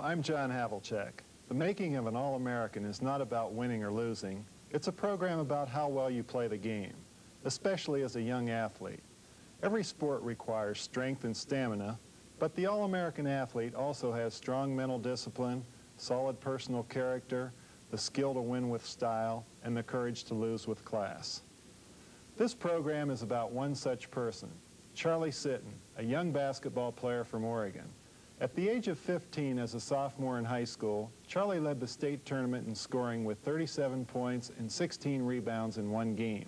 I'm John Havlicek. The making of an All-American is not about winning or losing. It's a program about how well you play the game, especially as a young athlete. Every sport requires strength and stamina, but the All-American athlete also has strong mental discipline, solid personal character, the skill to win with style, and the courage to lose with class. This program is about one such person, Charlie Sitton, a young basketball player from Oregon. At the age of 15 as a sophomore in high school, Charlie led the state tournament in scoring with 37 points and 16 rebounds in one game.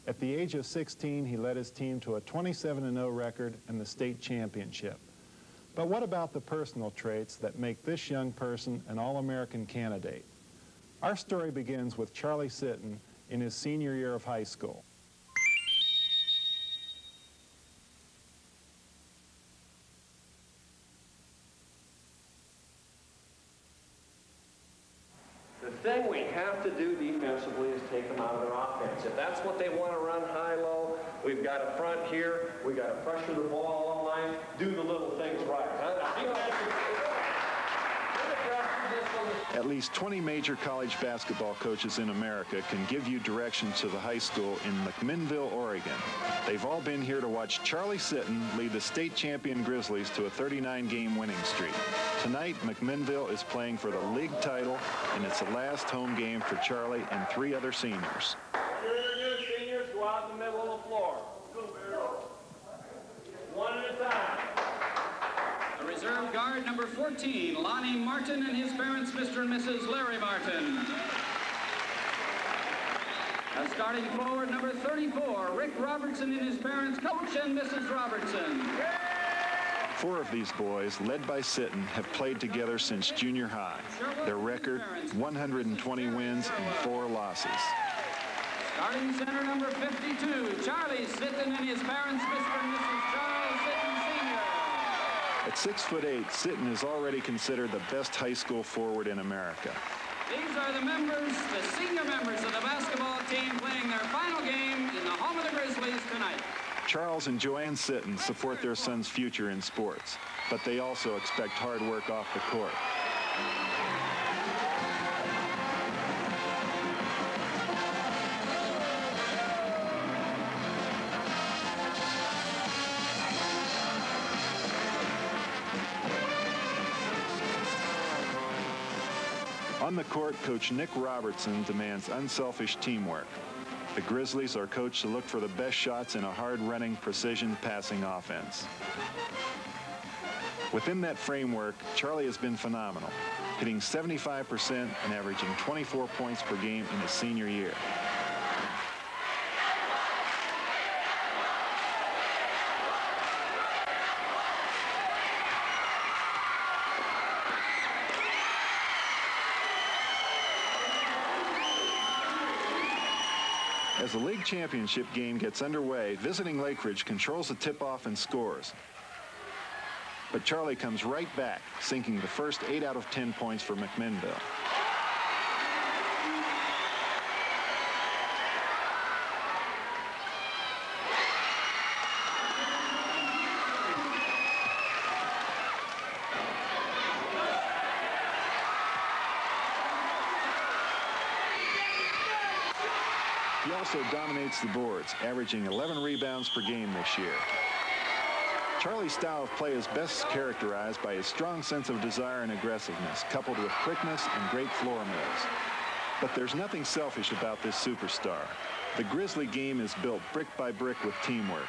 At the age of 16, he led his team to a 27-0 record and the state championship. But what about the personal traits that make this young person an All-American candidate? Our story begins with Charlie Sitton in his senior year of high school. The thing we have to do defensively is take them out of their offense. If that's what they want to run high-low, we've got a front here, we've got to pressure the ball along the line, do the little things right. At least 20 major college basketball coaches in America can give you direction to the high school in McMinnville, Oregon. They've all been here to watch Charlie Sitton lead the state champion Grizzlies to a 39-game winning streak. Tonight, McMinnville is playing for the league title, and it's the last home game for Charlie and 3 other seniors. Seniors, go out in the middle of the floor. One at a time. The reserve guard, number 14, Lonnie Martin, and his parents, Mr. and Mrs. Larry Martin. A starting forward, number 34, Rick Robertson and his parents, Coach and Mrs. Robertson. 4 of these boys, led by Sitton, have played together since junior high. Their record, 120 wins and 4 losses. Starting center, number 52, Charlie Sitton and his parents, Mr. and Mrs. Charles Sitton Sr. At 6'8", Sitton is already considered the best high school forward in America. These are the members, the senior members of the basketball team playing their final game in the home of the Grizzlies tonight. Charles and Joanne Sitton support their son's future in sports, but they also expect hard work off the court. On the court, Coach Nick Robertson demands unselfish teamwork. The Grizzlies are coached to look for the best shots in a hard-running, precision-passing offense. Within that framework, Charlie has been phenomenal, hitting 75% and averaging 24 points per game in his senior year. As the league championship game gets underway, visiting Lake Ridge controls the tip-off and scores. But Charlie comes right back, sinking the first 8 out of 10 points for McMinnville. He also dominates the boards, averaging 11 rebounds per game this year. Charlie's style of play is best characterized by his strong sense of desire and aggressiveness, coupled with quickness and great floor moves. But there's nothing selfish about this superstar. The Grizzly game is built brick by brick with teamwork.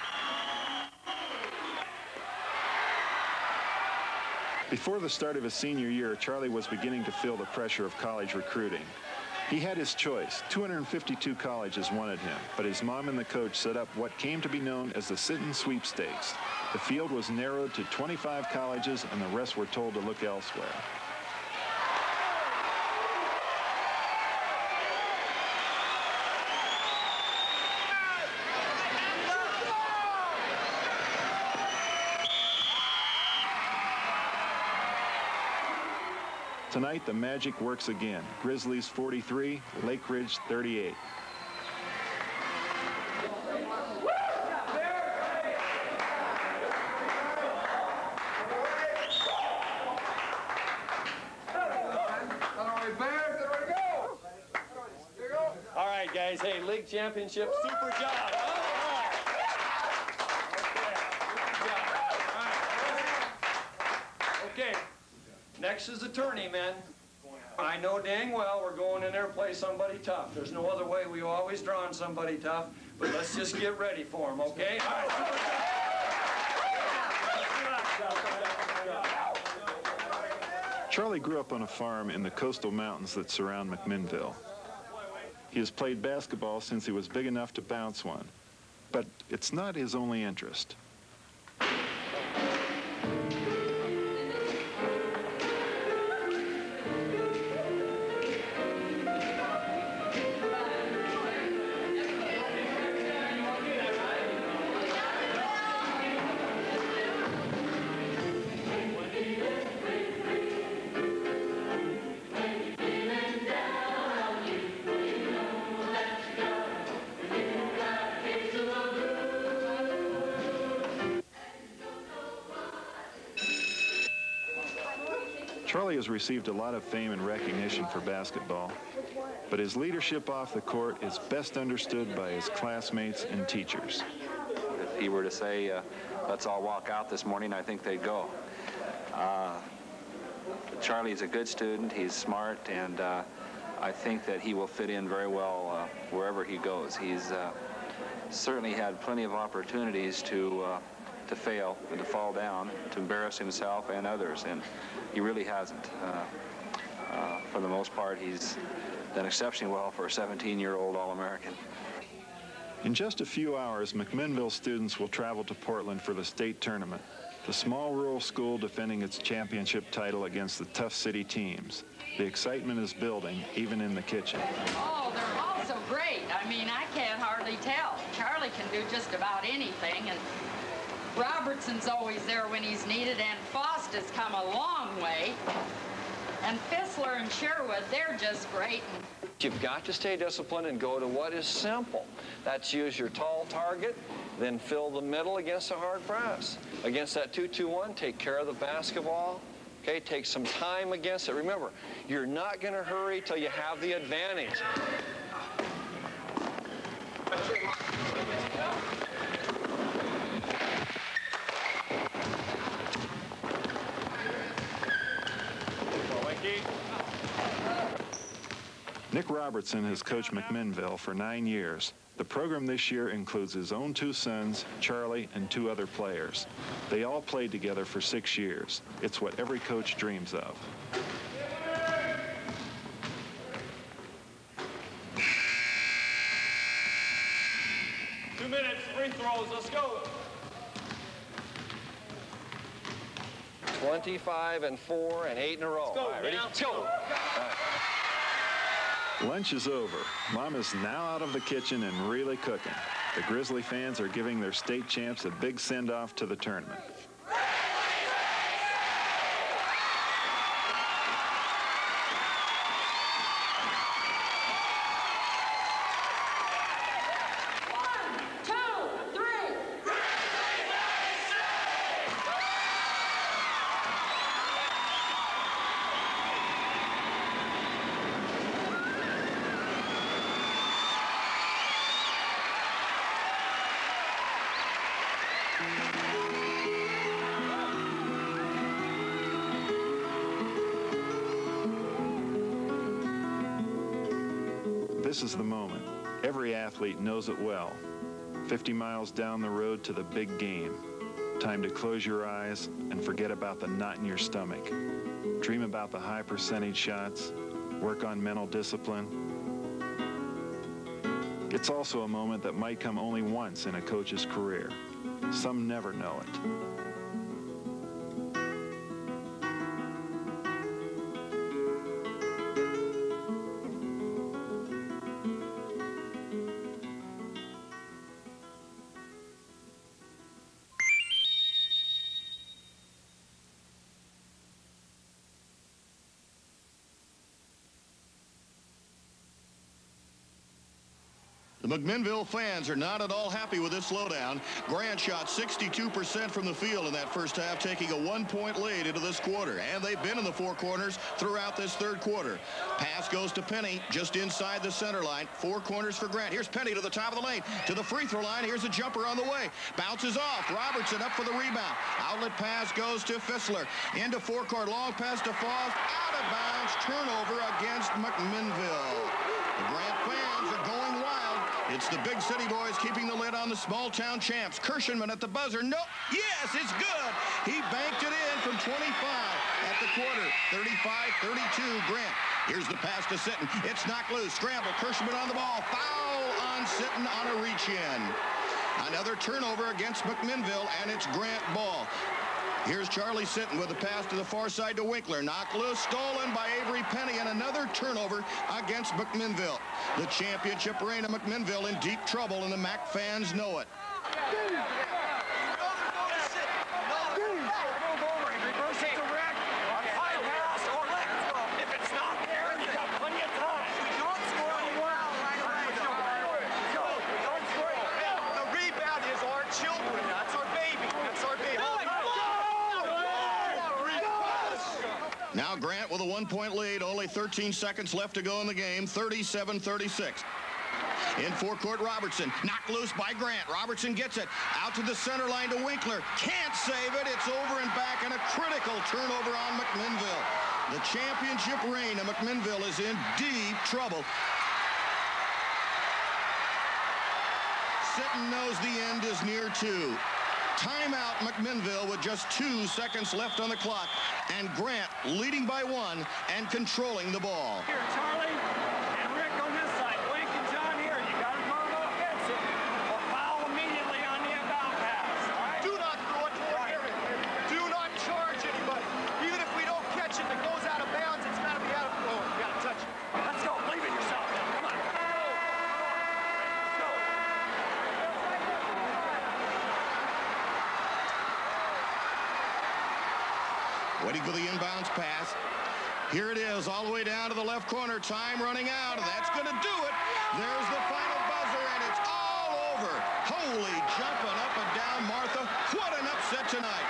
Before the start of his senior year, Charlie was beginning to feel the pressure of college recruiting. He had his choice. 252 colleges wanted him, but his mom and the coach set up what came to be known as the Sitton Sweepstakes. The field was narrowed to 25 colleges, and the rest were told to look elsewhere. Tonight, the magic works again. Grizzlies 43, Lake Ridge 38. right, guys. Hey, league championship, super job. All right. Okay. Next is the tourney, men. I know dang well we're going in there to play somebody tough. There's no other way. We've always drawn somebody tough, but let's just get ready for them, okay? All right. Charlie grew up on a farm in the coastal mountains that surround McMinnville. He has played basketball since he was big enough to bounce one, but it's not his only interest. Charlie has received a lot of fame and recognition for basketball, but his leadership off the court is best understood by his classmates and teachers. If he were to say, let's all walk out this morning, I think they'd go. Charlie's a good student, he's smart, and I think that he will fit in very well wherever he goes. He's certainly had plenty of opportunities to fail and to fall down, to embarrass himself and others, and he really hasn't. For the most part, he's done exceptionally well for a 17-year-old All-American. In just a few hours, McMinnville students will travel to Portland for the state tournament, the small rural school defending its championship title against the tough city teams. The excitement is building, even in the kitchen. Oh, they're all so great. I mean, I can't hardly tell. Charlie can do just about anything, and Robertson's always there when he's needed, and Foster's come a long way. And Fissler and Sherwood, they're just great. You've got to stay disciplined and go to what is simple. That's use your tall target, then fill the middle against a hard press. Against that 2-2-1, take care of the basketball. Okay, take some time against it. Remember, you're not going to hurry till you have the advantage. Nick Robertson has coached McMinnville for 9 years. The program this year includes his own 2 sons, Charlie, and 2 other players. They all played together for 6 years. It's what every coach dreams of. Two minutes, free throws, let's go. 25 and 4 and 8 in a row. Let's go. All right, ready? Let's go. Lunch is over. Mom is now out of the kitchen and really cooking. The Grizzly fans are giving their state champs a big send-off to the tournament. This is the moment. Every athlete knows it well. 50 miles down the road to the big game. Time to close your eyes and forget about the knot in your stomach. Dream about the high percentage shots. Work on mental discipline. It's also a moment that might come only once in a coach's career. Some never know it. The McMinnville fans are not at all happy with this slowdown. Grant shot 62% from the field in that first half, taking a 1-point lead into this quarter. And they've been in the four corners throughout this third quarter. Pass goes to Penny just inside the center line. Four corners for Grant. Here's Penny to the top of the lane, to the free throw line. Here's a jumper on the way. Bounces off. Robertson up for the rebound. Outlet pass goes to Fissler. Into forecourt. Long pass to Foss. Out of bounds. Turnover against McMinnville. The Grant fans are going wild. It's the big city boys keeping the lid on the small town champs. Kirschenman at the buzzer. No. Yes, it's good. He banked it in from 25 at the quarter. 35-32 Grant. Here's the pass to Sitton. It's knocked loose. Scramble. Kirschenman on the ball. Foul on Sitton on a reach in. Another turnover against McMinnville, and it's Grant ball. Here's Charlie Sitton with a pass to the far side to Winkler. Knocked loose, stolen by Avery Penny, and another turnover against McMinnville. The championship reign of McMinnville in deep trouble, and the MAC fans know it. Now Grant with a 1-point lead, only 13 seconds left to go in the game, 37-36. In forecourt, Robertson, knocked loose by Grant. Robertson gets it out to the center line to Winkler. Can't save it. It's over and back, and a critical turnover on McMinnville. The championship reign of McMinnville is in deep trouble. Sitton knows the end is near too. Timeout McMinnville with just 2 seconds left on the clock, and Grant leading by 1 and controlling the ball. Here, Charlie and Rick on this side. Wink and John here. You got to go offensive or foul immediately on the inbound pass. Right? Do not throw it toward Aaron. Do not charge anybody. Even if we don't catch it and it goes out of bounds, it's got to be out of flow. You got to touch it. Let's go. Believe in yourself now. Come on. Let's go. Waiting for the inbounds pass. Here it is, all the way down to the left corner. Time running out. That's going to do it. There's the final buzzer, and it's all over. Holy jumping up and down, Martha. What an upset tonight.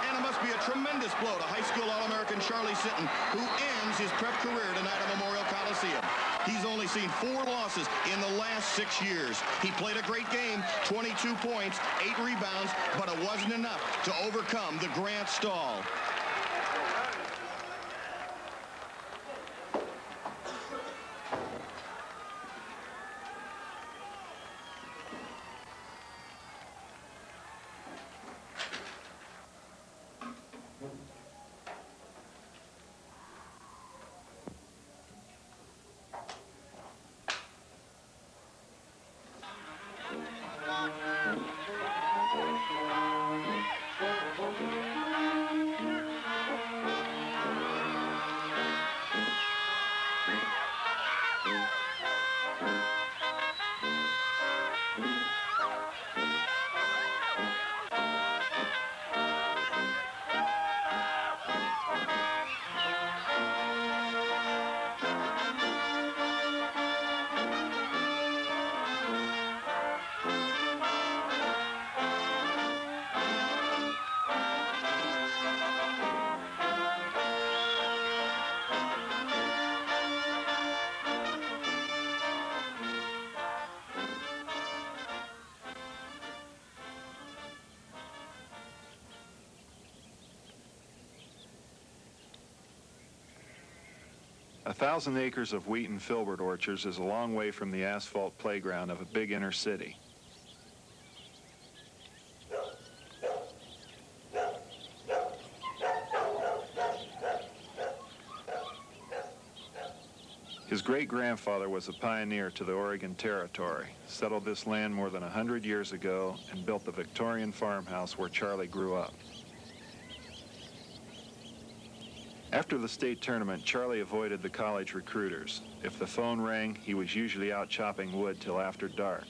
And it must be a tremendous blow to high school All-American Charlie Sitton, who ends his prep career tonight at Memorial Coliseum. He's only seen 4 losses in the last 6 years. He played a great game, 22 points, 8 rebounds, but it wasn't enough to overcome the Grant stall. A 1,000 acres of wheat and filbert orchards is a long way from the asphalt playground of a big inner city. His great-grandfather was a pioneer to the Oregon Territory, settled this land more than 100 years ago, and built the Victorian farmhouse where Charlie grew up. After the state tournament, Charlie avoided the college recruiters. If the phone rang, he was usually out chopping wood till after dark.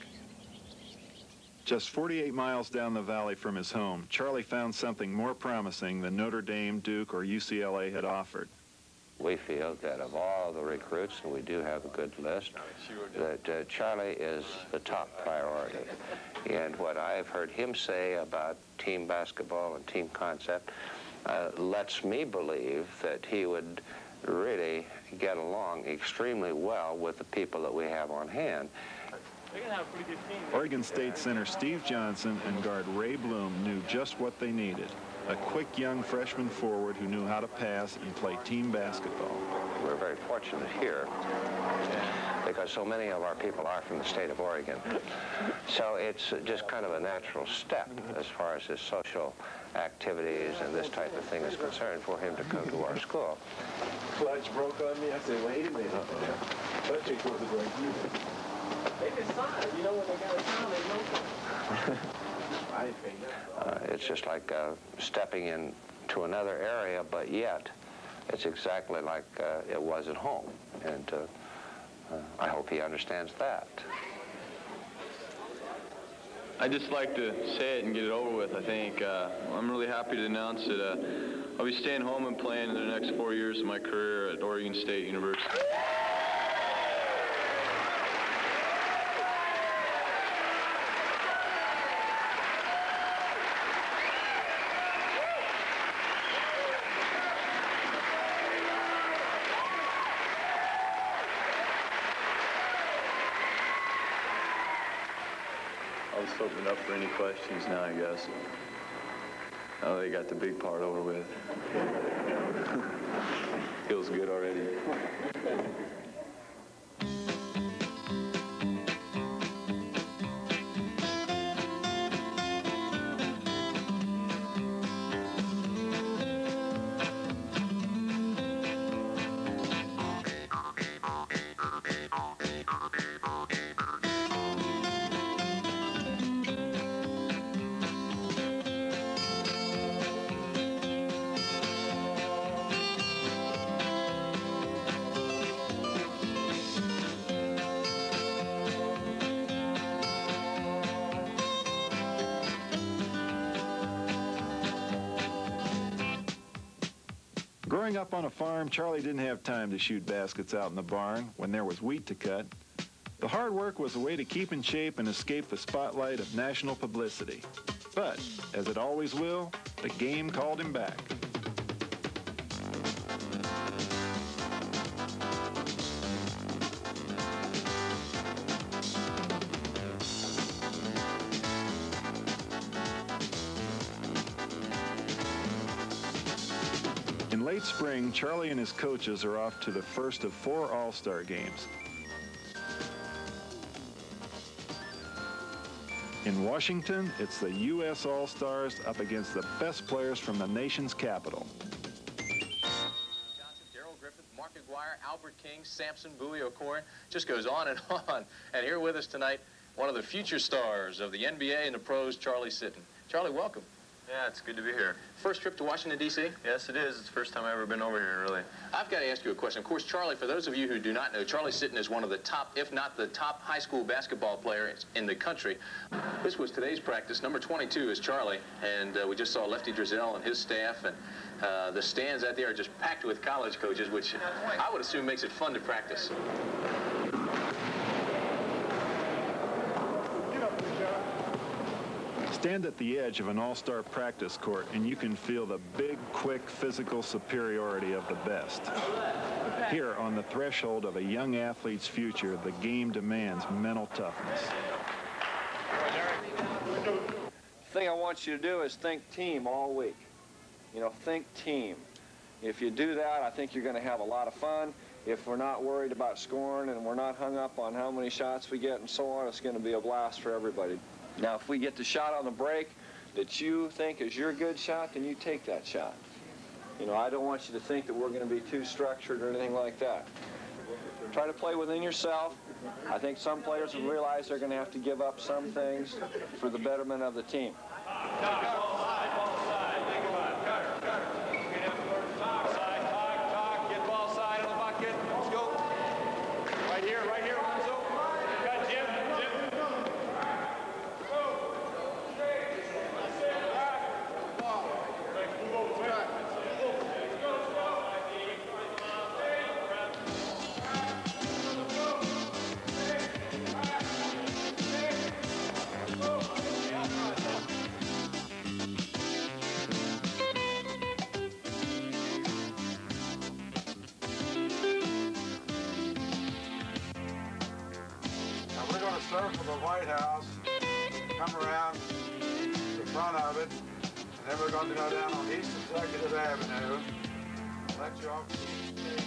Just 48 miles down the valley from his home, Charlie found something more promising than Notre Dame, Duke, or UCLA had offered. We feel that of all the recruits, and we do have a good list, that Charlie is the top priority. And what I've heard him say about team basketball and team concept lets me believe that he would really get along extremely well with the people that we have on hand. Oregon State center Steve Johnson and guard Ray Bloom knew just what they needed. A quick young freshman forward who knew how to pass and play team basketball. We're very fortunate here because so many of our people are from the state of Oregon. So it's just kind of a natural step as far as his social activities and this type of thing is concerned for him to come to our school. Clutch broke on me. I said, wait a minute. Clutch ain't supposed to break either. They decide, you know, when they got a time, they know. It's just like stepping into another area, but yet it's exactly like it was at home. And I hope he understands that. I'd just like to say it and get it over with, I think. I'm really happy to announce that I'll be staying home and playing in the next 4 years of my career at Oregon State University. I'll just open it up for any questions now, I guess. Oh, they got the big part over with. Feels good already. Growing up on a farm, Charlie didn't have time to shoot baskets out in the barn when there was wheat to cut. The hard work was a way to keep in shape and escape the spotlight of national publicity. But, as it always will, the game called him back. In late spring, Charlie and his coaches are off to the first of 4 All-Star games. In Washington, it's the U.S. All-Stars up against the best players from the nation's capital. Johnson, Darrell Griffith, Mark McGuire, Albert King, Samson, Bowie, O'Corin, just goes on and on. And here with us tonight, one of the future stars of the NBA and the pros, Charlie Sitton. Charlie, welcome. Yeah, it's good to be here. First trip to Washington, D.C.? Yes, it is. It's the first time I've ever been over here, really. I've got to ask you a question. Of course, Charlie, for those of you who do not know, Charlie Sitton is one of the top, if not the top high school basketball players in the country. This was today's practice. Number 22 is Charlie, and we just saw Lefty Drizel and his staff, and the stands out there are just packed with college coaches, which I would assume makes it fun to practice. Stand at the edge of an all-star practice court and you can feel the big, quick physical superiority of the best. Here, on the threshold of a young athlete's future, the game demands mental toughness. The thing I want you to do is think team all week. You know, think team. If you do that, I think you're going to have a lot of fun. If we're not worried about scoring and we're not hung up on how many shots we get and so on, it's going to be a blast for everybody. Now, if we get the shot on the break that you think is your good shot, then you take that shot. You know, I don't want you to think that we're going to be too structured or anything like that. Try to play within yourself. I think some players will realize they're going to have to give up some things for the betterment of the team. circle the White House, come around the front of it, and then we're going to go down on East Executive Avenue. Let you off the stage.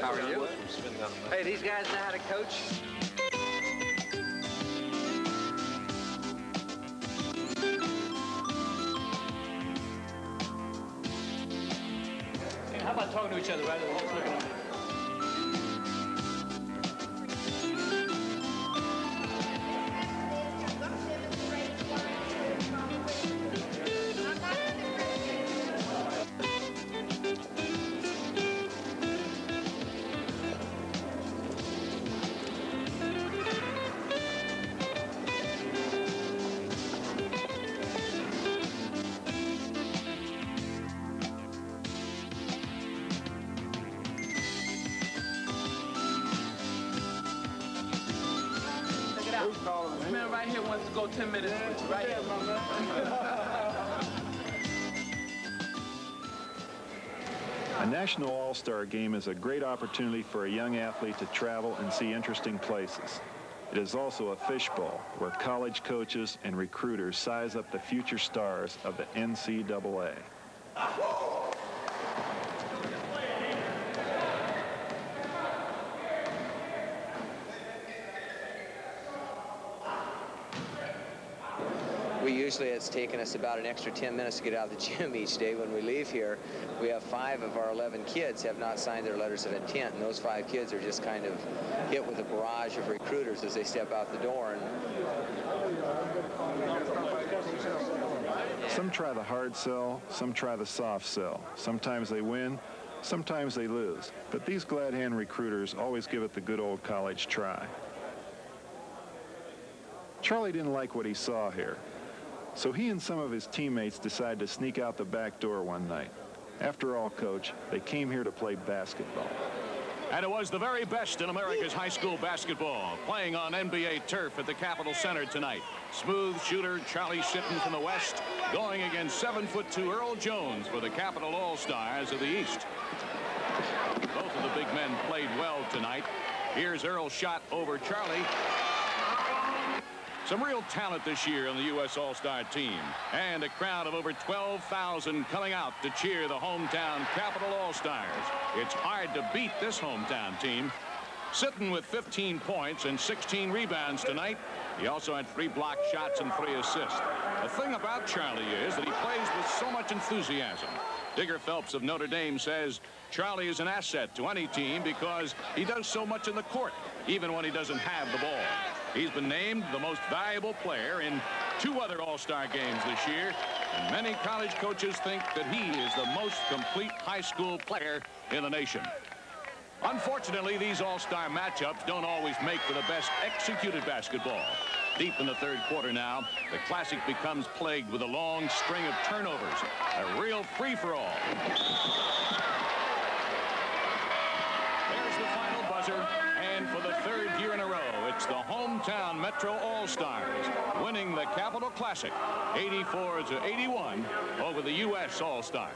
How are you? Hey, these guys know how to coach? How about talking to each other rather than just looking at me? This man right here wants to go 10 minutes with you, right here. A National All-Star Game is a great opportunity for a young athlete to travel and see interesting places. It is also a fishbowl where college coaches and recruiters size up the future stars of the NCAA. Usually it's taken us about an extra 10 minutes to get out of the gym each day. When we leave here, we have 5 of our 11 kids have not signed their letters of intent, and those 5 kids are just kind of hit with a barrage of recruiters as they step out the door. And some try the hard sell, some try the soft sell. Sometimes they win, sometimes they lose. But these glad-hand recruiters always give it the good old college try. Charlie didn't like what he saw here. So he and some of his teammates decided to sneak out the back door one night. After all, Coach, they came here to play basketball. And it was the very best in America's high school basketball, playing on NBA turf at the Capitol Center tonight. Smooth shooter Charlie Sitton from the West, going against 7'2" Earl Jones for the Capitol All-Stars of the East. Both of the big men played well tonight. Here's Earl's shot over Charlie. Some real talent this year on the U.S. All-Star team, and a crowd of over 12,000 coming out to cheer the hometown Capitol All-Stars. It's hard to beat this hometown team. Sitton with 15 points and 16 rebounds tonight. He also had 3 block shots and 3 assists. The thing about Charlie is that he plays with so much enthusiasm. Digger Phelps of Notre Dame says Charlie is an asset to any team because he does so much in the court, even when he doesn't have the ball. He's been named the most valuable player in 2 other All-Star games this year, and many college coaches think that he is the most complete high school player in the nation. Unfortunately, these All-Star matchups don't always make for the best executed basketball. Deep in the 3rd quarter now, the Classic becomes plagued with a long string of turnovers, a real free-for-all. There's the final buzzer, and for the 3rd year in a row, it's the hometown Metro All-Stars winning the Capitol Classic 84-81 over the U.S. All-Stars.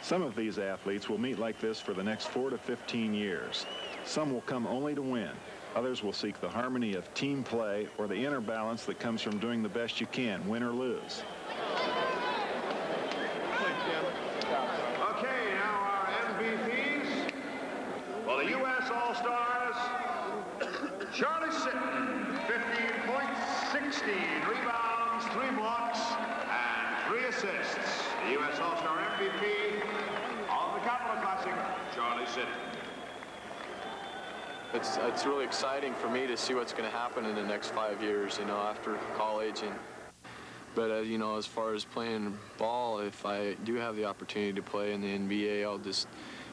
Some of these athletes will meet like this for the next 4 to 15 years. Some will come only to win. Others will seek the harmony of team play or the inner balance that comes from doing the best you can, win or lose. Okay, now our MVPs. For the U.S. All-Stars, Charlie Sitton, 15 points, 16 rebounds, 3 blocks, and 3 assists. The U.S. All-Star MVP of the Capitol Classic, Charlie Sitton. It's really exciting for me to see what's going to happen in the next 5 years, you know, after college. But you know, as far as playing ball, if I do have the opportunity to play in the NBA, I'll just,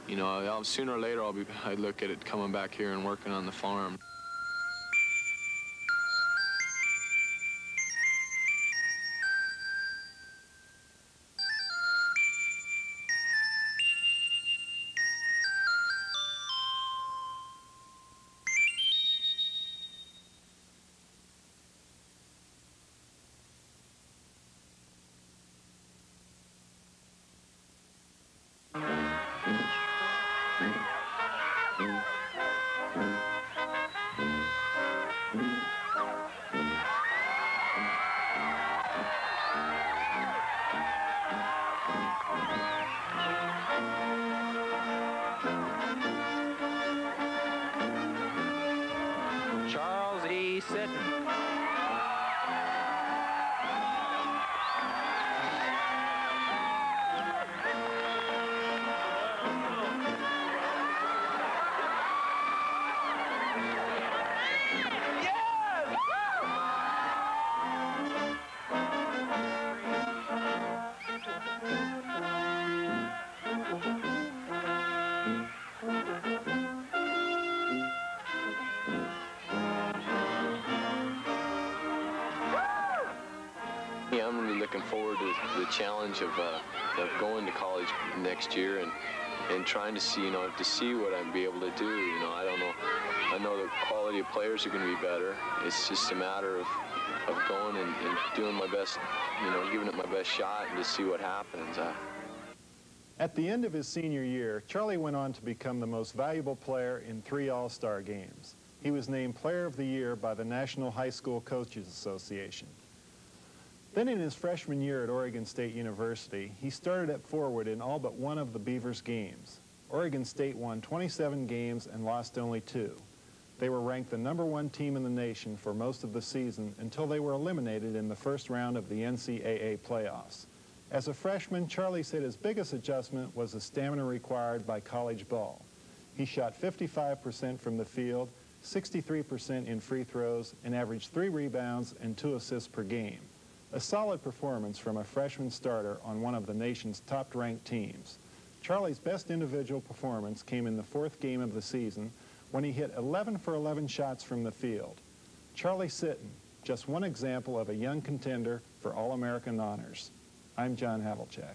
you know, sooner or later I look at it coming back here and working on the farm. looking forward to the challenge of going to college next year and trying to see, to see what I'd be able to do. I don't know. I know the quality of players are going to be better. It's just a matter of going and doing my best, giving it my best shot and just see what happens. At the end of his senior year, Charlie went on to become the most valuable player in 3 All-Star games. He was named Player of the Year by the National High School Coaches Association. Then in his freshman year at Oregon State University, he started at forward in all but one of the Beavers' games. Oregon State won 27 games and lost only 2. They were ranked the #1 team in the nation for most of the season until they were eliminated in the first round of the NCAA playoffs. As a freshman, Charlie said his biggest adjustment was the stamina required by college ball. He shot 55% from the field, 63% in free throws, and averaged 3 rebounds and 2 assists per game. A solid performance from a freshman starter on one of the nation's top-ranked teams. Charlie's best individual performance came in the 4th game of the season when he hit 11 for 11 shots from the field. Charlie Sitton, just one example of a young contender for All-American honors. I'm John Havlicek.